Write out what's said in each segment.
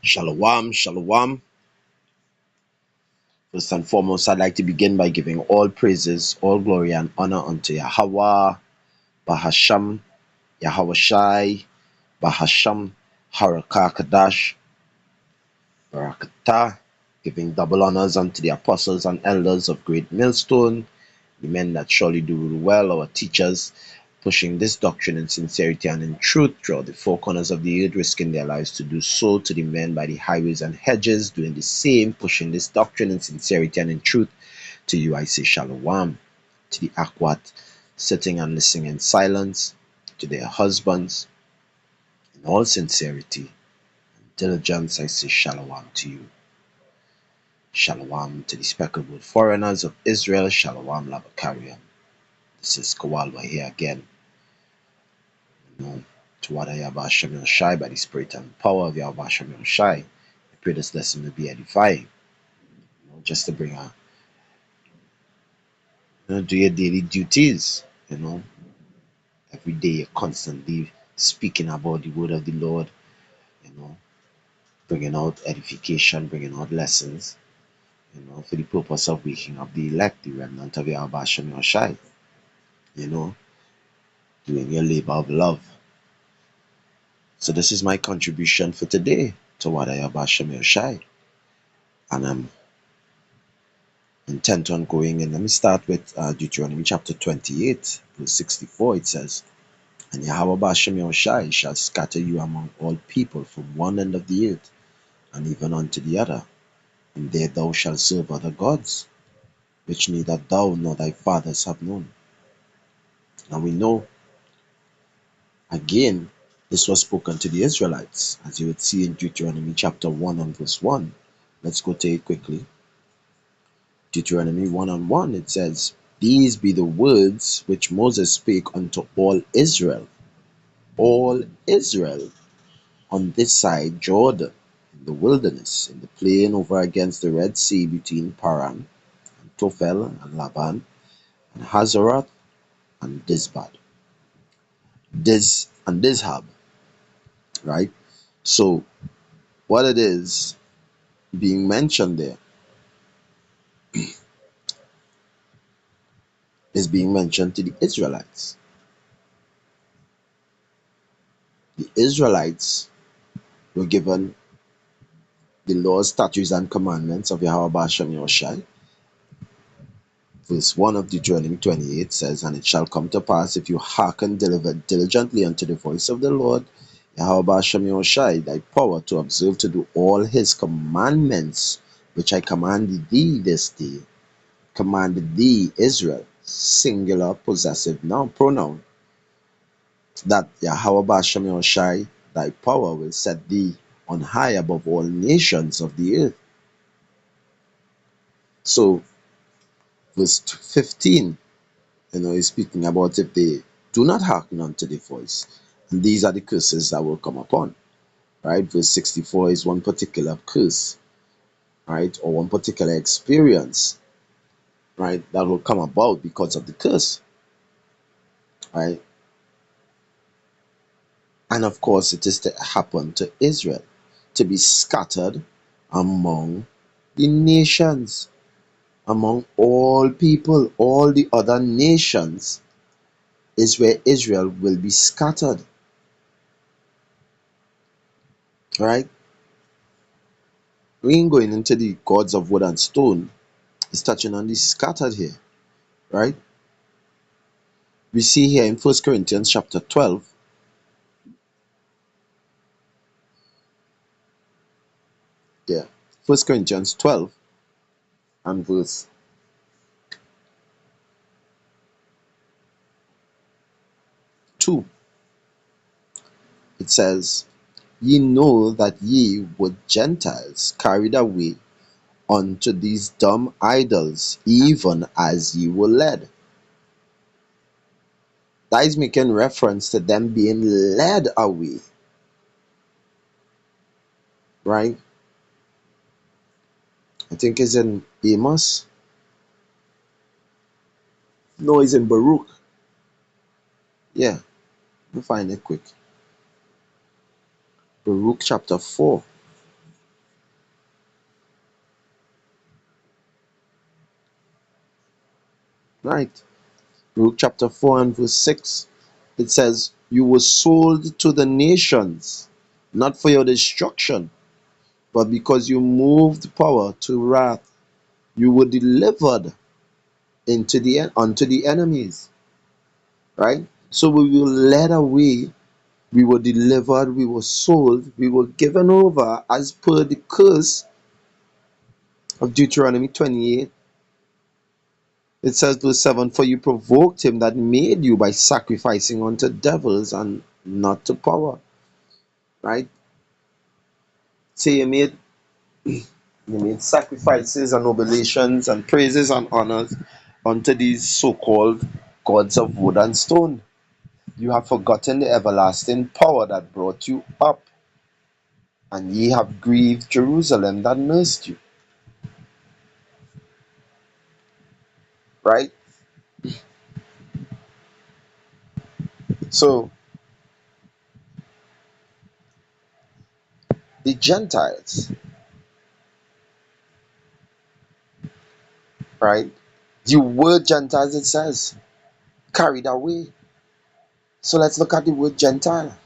Shalom, shalom. First and foremost, I'd like to begin by giving all praises, all glory, and honor unto Yahweh, Bahasham, Yahweh Shai, Bahasham, Harakakadash, Barakatah, giving double honors unto the apostles and elders of Great Millstone, the men that surely do rule well, our teachers, pushing this doctrine in sincerity and in truth throughout the four corners of the earth, risking their lives to do so, to the men by the highways and hedges, doing the same, pushing this doctrine in sincerity and in truth. To you I say shalom. To the Akwat, sitting and listening in silence, to their husbands, in all sincerity and diligence, I say shalom to you. Shalom to the speckled foreigners of Israel, shalom Labakarian. This is Kawalwa here again. To what Yahweh Shem Shai by the spirit and power of Yahweh Shem Shai. I pray this lesson will be edifying. Just to bring do your daily duties. Every day you're constantly speaking about the word of the Lord. Bringing out edification, bringing out lessons. For the purpose of waking up the elect, the remnant of Yahweh Shem Shai. Doing your labor of love. So this is my contribution for today to what Yahweh Shem Shai. And I'm intent on going in. Let me start with Deuteronomy chapter 28, verse 64. It says, And Yahweh Bashem Yahushai shall scatter you among all people from one end of the earth, and even unto the other. And there thou shalt serve other gods, which neither thou nor thy fathers have known. Now we know, again, this was spoken to the Israelites, as you would see in Deuteronomy chapter 1 and verse 1. Let's go to it quickly. Deuteronomy 1 and 1, it says, These be the words which Moses spake unto all Israel, on this side Jordan, in the wilderness, in the plain over against the Red Sea, between Paran, and Tophel, and Laban, and Hazeroth, and Dizbad. Dizhab, right? So, what it is being mentioned there is being mentioned to the Israelites. The Israelites were given the laws, statutes, and commandments of Yahweh Bashem Yahushai. Verse 1 of Deuteronomy 28 says, And it shall come to pass, if you hearken diligently unto the voice of the Lord, Yahweh Bashem Yahushai, thy power to observe to do all his commandments, which I command thee this day, commanded thee, Israel, singular possessive noun, pronoun, that Yahweh Bashem Yahushai, thy power will set thee on high above all nations of the earth. So, verse 15, is speaking about if they do not hearken unto the voice. And these are the curses that will come upon. Right? Verse 64 is one particular curse, right? Or one particular experience, right? That will come about because of the curse. Right? And of course, it is to happen to Israel, to be scattered among the nations, among all people, all the other nations is where Israel will be scattered. Right? We ain't going into the gods of wood and stone. It's touching on the scattered here. Right? We see here in 1 Corinthians chapter 12. Yeah. 1 Corinthians 12 and verse 2. It says, Ye know that ye were Gentiles carried away unto these dumb idols, even as ye were led. That is making reference to them being led away. Right? I think it's in Amos. No, it's in Baruch. Yeah, we'll find it quick. Baruch chapter 4. Right. Luke chapter 4 and verse 6, it says, "You were sold to the nations, not for your destruction, but because you moved power to wrath, you were delivered unto the enemies." Right? So we were led away, we were delivered, we were sold, we were given over as per the curse of Deuteronomy 28. It says, verse 7, "For you provoked him that made you by sacrificing unto devils and not to power." Right? So you made sacrifices and oblations and praises and honors unto these so-called gods of wood and stone. You have forgotten the everlasting power that brought you up, and ye have grieved Jerusalem that nursed you. Right? So the Gentiles, right? The word Gentiles, it says, carried away. So let's look at the word Gentile.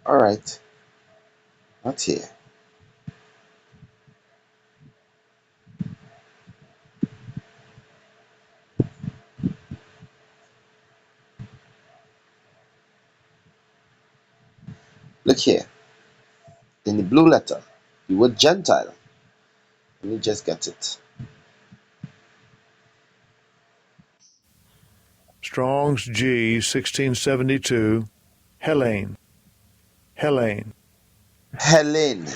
All right, not here. Look here in the blue letter, the word Gentile. Let me just get it. Strong's G 1672, Hellene. Hellene. Hellene,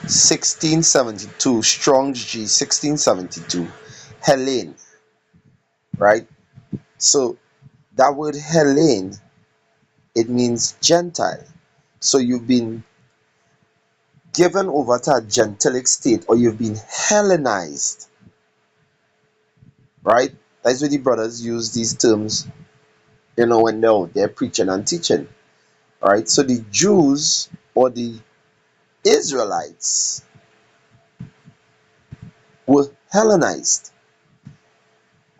1672. Strong's G, 1672. Hellene, right? So that word Hellene, it means Gentile. So you've been given over to a gentilic state, or you've been Hellenized, right? That's why the brothers use these terms, when they're preaching and teaching, right? So the Jews or the Israelites were Hellenized.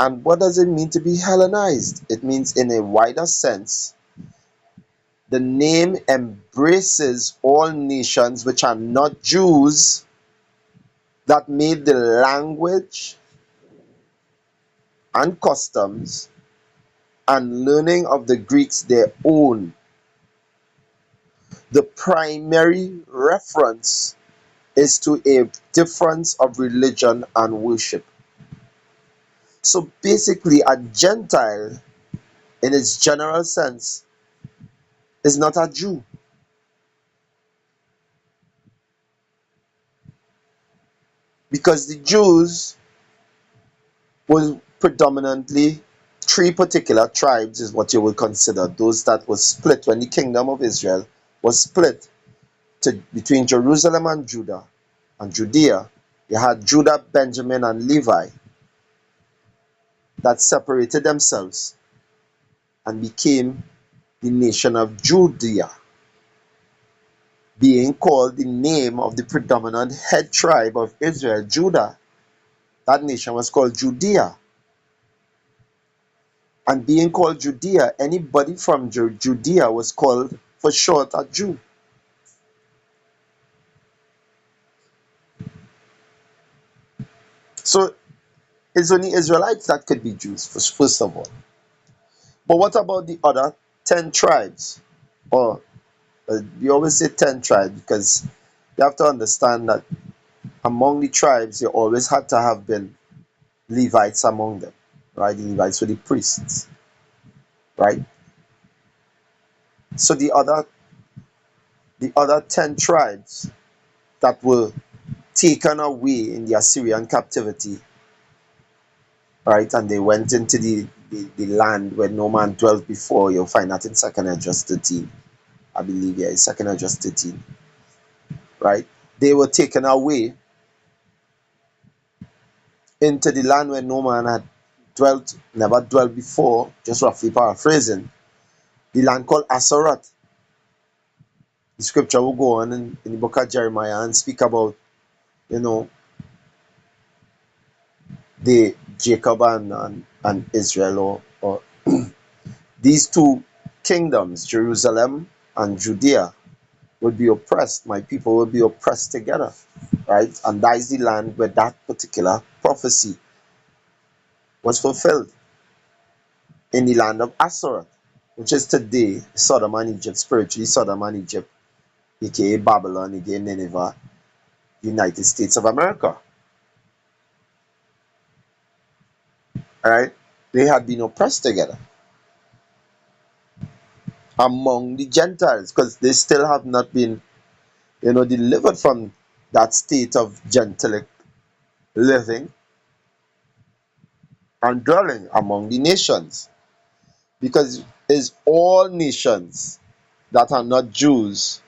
And what does it mean to be Hellenized? It means, in a wider sense, the name embraces all nations which are not Jews, that made the language and customs and learning of the Greeks their own. The primary reference is to a difference of religion and worship. So basically, a Gentile, in its general sense, is not a Jew. Because the Jews was predominantly three particular tribes, is what you would consider, those that was split when the kingdom of Israel was split between Jerusalem and Judah and Judea. You had Judah, Benjamin, and Levi that separated themselves and became the nation of Judea, being called the name of the predominant head tribe of Israel, Judah. That nation was called Judea. And being called Judea, anybody from Judea was called for short a Jew. So it's only Israelites that could be Jews, first of all. But what about the other 10 tribes? Or we always say 10 tribes because you have to understand that among the tribes, you always had to have been Levites among them, right? The Levites were the priests, right? So the other 10 tribes that were taken away in the Assyrian captivity, right? And they went into the land where no man dwelt before. You'll find that in 2nd Esdras 13. I believe, yeah, it's 2nd Esdras 13, right? They were taken away into the land where no man had never dwelt before, just roughly paraphrasing, the land called Asarat. The scripture will go on in the book of Jeremiah and speak about, the Jacob and Israel, or these two kingdoms, Jerusalem and Judea, would be oppressed. My people would be oppressed together, right? And that is the land where that particular prophecy was fulfilled, in the land of Assoreth, which is today Sodom and Egypt, spiritually Sodom and Egypt, aka Babylon, aka Nineveh, United States of America. All right? They had been oppressed together among the Gentiles, because they still have not been, delivered from that state of Gentilic living and dwelling among the nations. Because it's all nations that are not Jews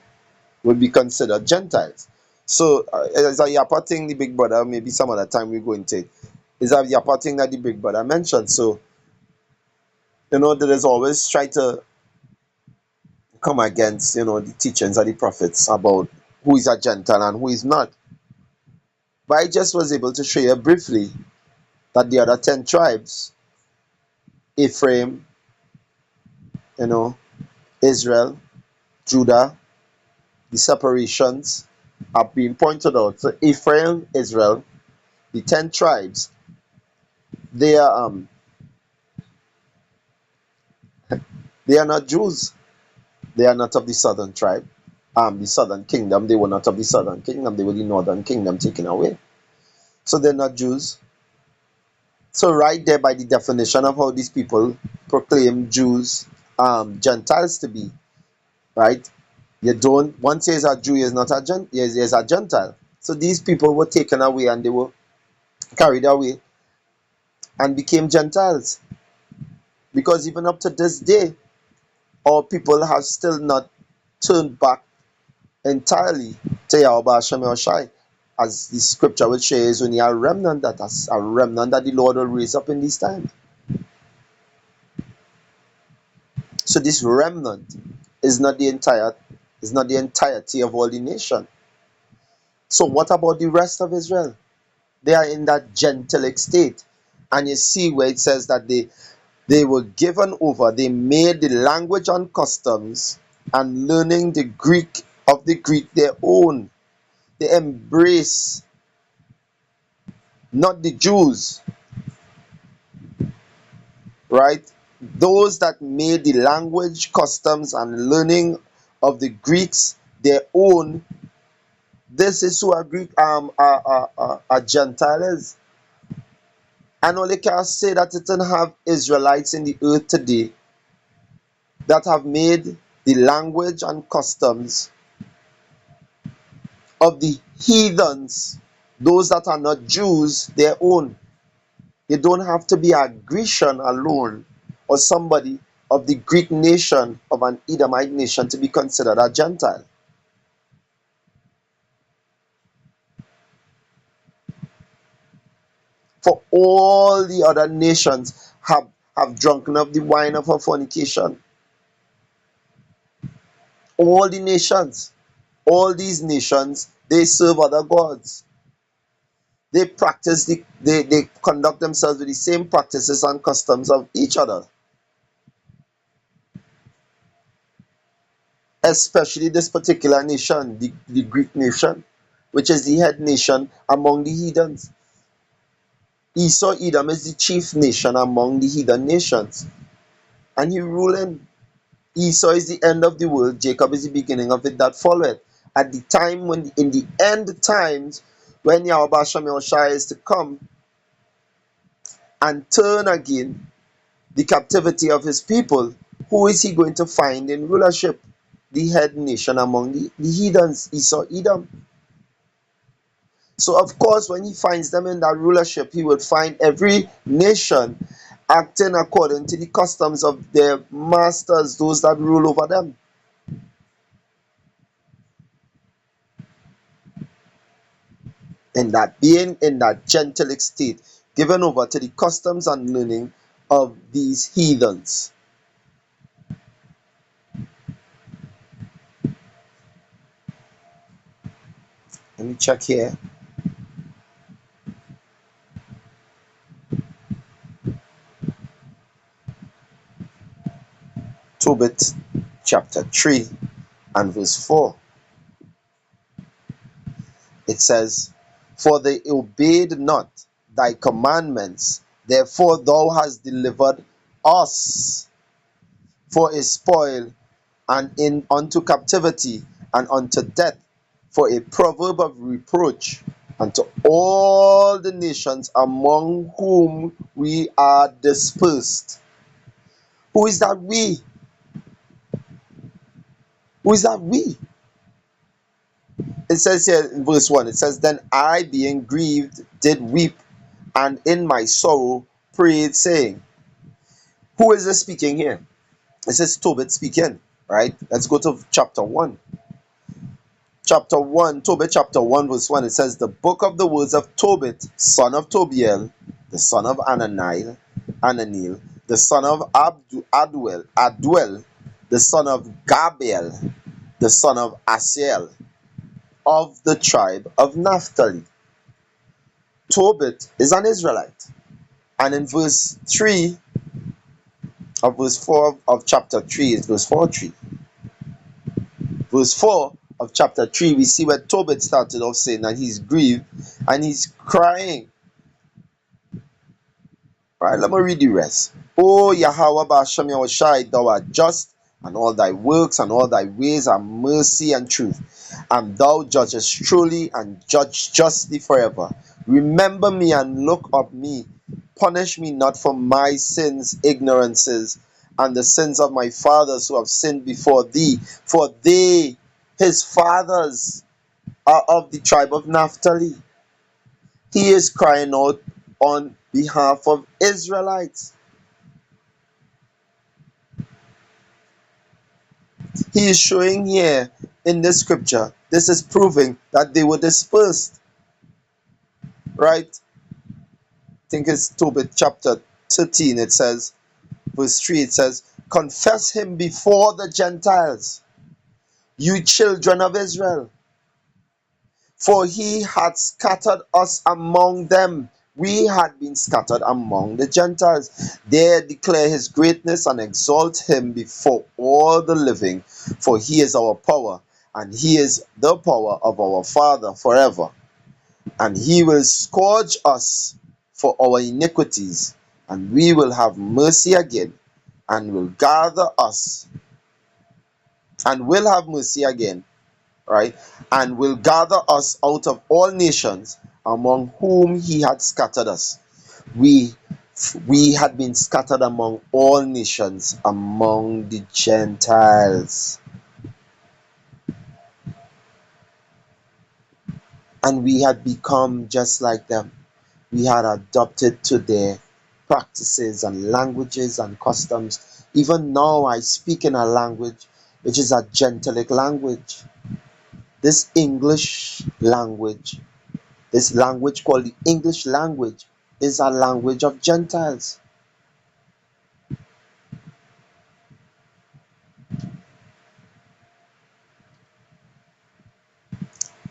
would be considered Gentiles. So, as a Yapa thing, the big brother, maybe some other time we go into it, is a Yapa thing that the big brother mentioned. So, there is always try to come against, the teachings of the prophets about who is a Gentile and who is not. But I just was able to show you briefly that the other 10 tribes, Ephraim, Israel, Judah, the separations are being pointed out. So Ephraim, Israel, the 10 tribes, they are not Jews. They are not of the southern tribe, the southern kingdom. They were not of the southern kingdom. They were the northern kingdom taken away. So they're not Jews. So right there, by the definition of how these people proclaim Jews, Gentiles to be, right? You don't, once there's a Jew, is not a is a Gentile. So these people were taken away and they were carried away and became Gentiles. Because even up to this day, our people have still not turned back entirely to Yahweh Hashem Yahushai. As the scripture will show, is only a remnant that the Lord will raise up in these times. So this remnant is not the entirety of all the nation. So what about the rest of Israel? They are in that Gentilic state. And you see where it says that they were given over, they made the language and customs and learning the Greek of the Greek their own. They embrace not the Jews, right? Those that made the language, customs, and learning of the Greeks their own. This is who a Greek, a Gentile is. And only can say that it don't have Israelites in the earth today that have made the language and customs of the heathens, those that are not Jews, their own. You don't have to be a Grecian alone or somebody of the Greek nation, of an Edomite nation, to be considered a Gentile. For all the other nations have drunken of the wine of her fornication. All the nations, all these nations, they serve other gods. They they conduct themselves with the same practices and customs of each other. Especially this particular nation, the Greek nation, which is the head nation among the heathens. Esau, Edom, is the chief nation among the heathen nations. And he ruling. Esau is the end of the world, Jacob is the beginning of it that followeth. At the time when, in the end times, when Yahweh Hashem Yahushua is to come and turn again the captivity of his people, who is he going to find in rulership? The head nation among the heathens, Esau, Edom. So, of course, when he finds them in that rulership, he would find every nation acting according to the customs of their masters, those that rule over them. And that being in that Gentilic state, given over to the customs and learning of these heathens. Let me check here. Tobit chapter 3 and verse 4. It says, "For they obeyed not thy commandments, therefore thou hast delivered us for a spoil, and unto captivity, and unto death, for a proverb of reproach unto all the nations among whom we are dispersed." Who is that we? Who is that we? It says here in verse 1, it says, "Then I, being grieved, did weep, and in my sorrow prayed, saying," who is this speaking here? It says Tobit speaking, right? Let's go to chapter 1. Chapter 1, Tobit chapter 1, verse 1. It says, "The book of the words of Tobit, son of Tobiel, the son of Ananiel, the son of Adwell, the son of Gabriel, the son of Asiel, of the tribe of Naphtali." Tobit is an Israelite. And in verse 3 of verse 4 of chapter 3 is verse 4:3. Verse 4 of chapter 3, we see where Tobit started off saying that he's grieved and he's crying. Right, let me read the rest. "O Yahweh Ba'ashem Yahushai, thou art just, and all thy works and all thy ways are mercy and truth. And thou judgest truly and judge justly forever. Remember me and look up me. Punish me not for my sins, ignorances, and the sins of my fathers who have sinned before thee. For they, his fathers, are of the tribe of Naphtali." He is crying out on behalf of Israelites. He is showing here in this scripture, this is proving that they were dispersed. Right? I think it's Tobit chapter 13, it says, verse 3, it says, "Confess him before the Gentiles, you children of Israel. For he had scattered us among them. We had been scattered among the Gentiles. There declare his greatness and exalt him before all the living. For he is our power, and he is the power of our Father forever. And he will scourge us for our iniquities, and we will have mercy again, and will gather us, and will have mercy again, right? And will gather us out of all nations among whom he had scattered us." We had been scattered among all nations, among the Gentiles. And we had become just like them. We had adopted to their practices and languages and customs. Even now I speak in a language which is a Gentilic language. This English language, this language called the English language, is a language of Gentiles.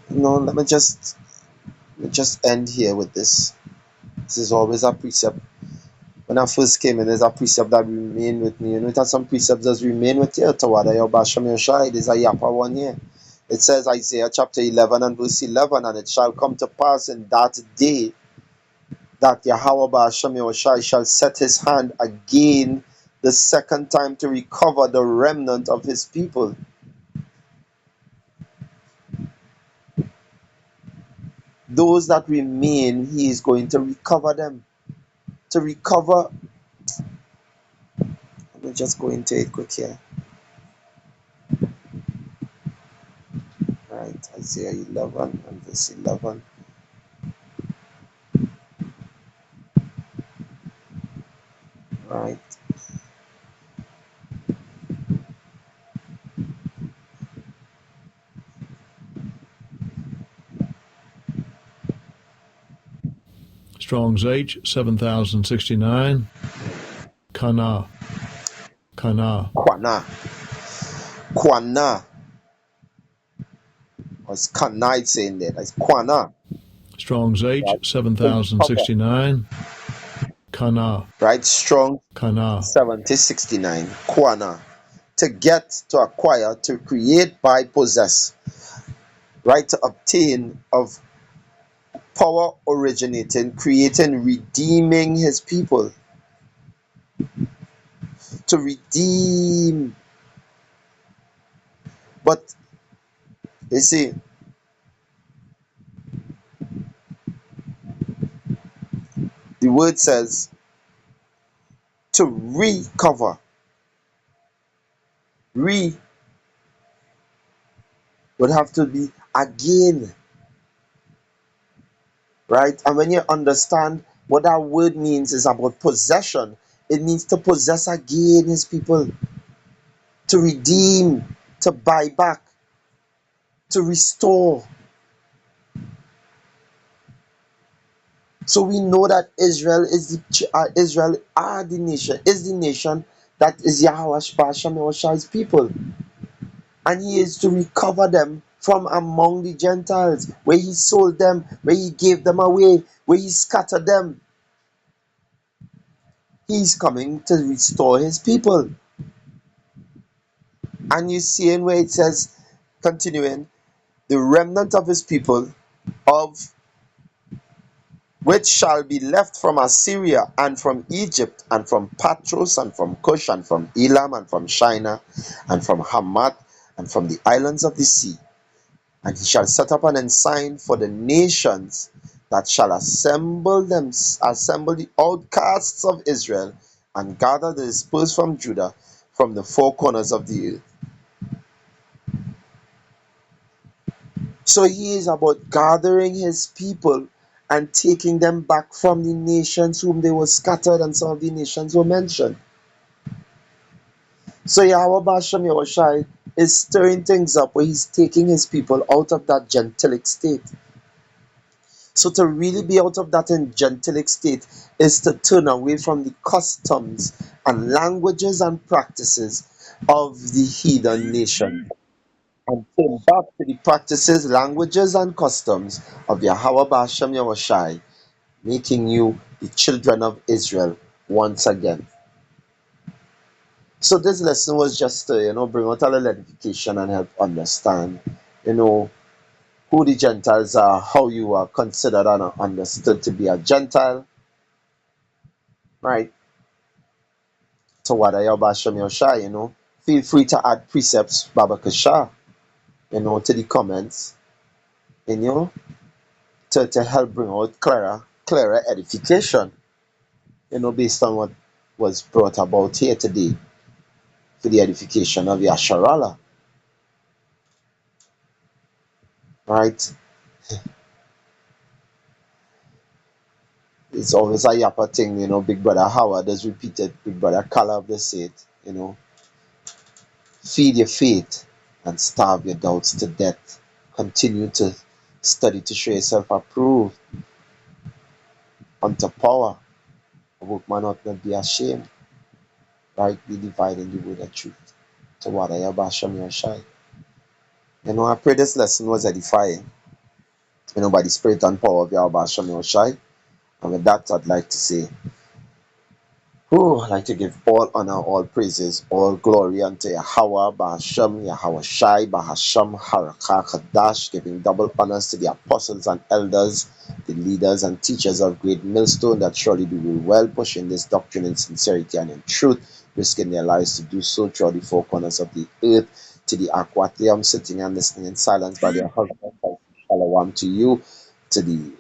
Let me just end here with this. This is always a precept. When I first came in, there's a precept that remained with me. It has some precepts that remain with you. Tawada Yobasham Yoshai. There's a Yapa one here. It says Isaiah chapter 11 and verse 11, "And it shall come to pass in that day that Yahweh Ba'ashem Yahushai shall set his hand again the second time to recover the remnant of his people." Those that remain, he is going to recover them. To recover, let me just go into it quick here. Right, Isaiah 11 and verse 11. Right. Strong's H, 7069. Kana. Kwana. What's Kana saying there? That's Kwana. Strong's H, 7069. Kana. Right? Strong Kana. 7069. Kwana. to get, to acquire, to create, buy, possess, right? To obtain of power originating, creating, redeeming his people. To redeem. But you see, the word says to recover. Re would have to be again, right? And when you understand what that word means is about possession, it means to possess again his people, to redeem, to buy back, to restore. So we know that Israel are the nation, is the nation that is Yahweh Shash's people, and he is to recover them from among the Gentiles, where he sold them, where he gave them away, where he scattered them. He's coming to restore his people. And you see in where it says, continuing, the remnant of his people, of which shall be left from Assyria, and from Egypt, and from Patros, and from Cush, and from Elam, and from Shinar, and from Hamath, and from the islands of the sea. And he shall set up an ensign for the nations that shall assemble the outcasts of Israel, and gather the dispersed from Judah, from the four corners of the earth. So he is about gathering his people and taking them back from the nations whom they were scattered, and some of the nations were mentioned. So Yahweh Bashem Yahushai is stirring things up, where he's taking his people out of that gentilic state. So to really be out of that gentilic state is to turn away from the customs and languages and practices of the heathen nation, and turn back to the practices, languages, and customs of Yahweh Bashem Yahushai, making you the children of Israel once again. So this lesson was just to, bring out a little edification and help understand, who the Gentiles are, how you are considered and understood to be a Gentile, right? To what I Bashem Yahushai, feel free to add precepts, Baba Kasha, to the comments, to help bring out clearer edification, based on what was brought about here today for the edification of Yasharala, right? It's always a yapper thing, Big Brother Howard has repeated, Big Brother Caleb has said, feed your faith and starve your doubts to death. Continue to study to show yourself approved unto power. A workman ought not be ashamed, rightly dividing the word of truth. To what I Bashem Yashai. I pray this lesson was edifying, by the spirit and power of Yahweh Bashem Yashai. And with that, I'd like to say, I'd like to give all honor, all praises, all glory unto Yahweh, Bahashem, Yahweh Shai, Bahashem, Harakah, Kadash, giving double honors to the apostles and elders, the leaders and teachers of Great Millstone that surely do well, pushing this doctrine in sincerity and in truth, risking their lives to do so throughout the four corners of the earth, to the Aquatium, sitting and listening in silence by their husbands. Shalom to you, to the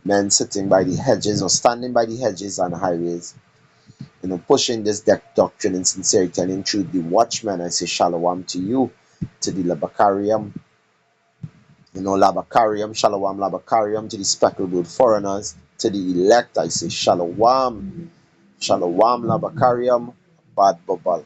men sitting by the hedges or standing by the hedges and highways, pushing this doctrine in sincerity and in truth. The watchman, I say shalom to you, to the Labakarium, Labakarium, shalom, Labakarium, to the speckled foreigners, to the elect, I say shalom, shalom, Labakarium, bad bubble.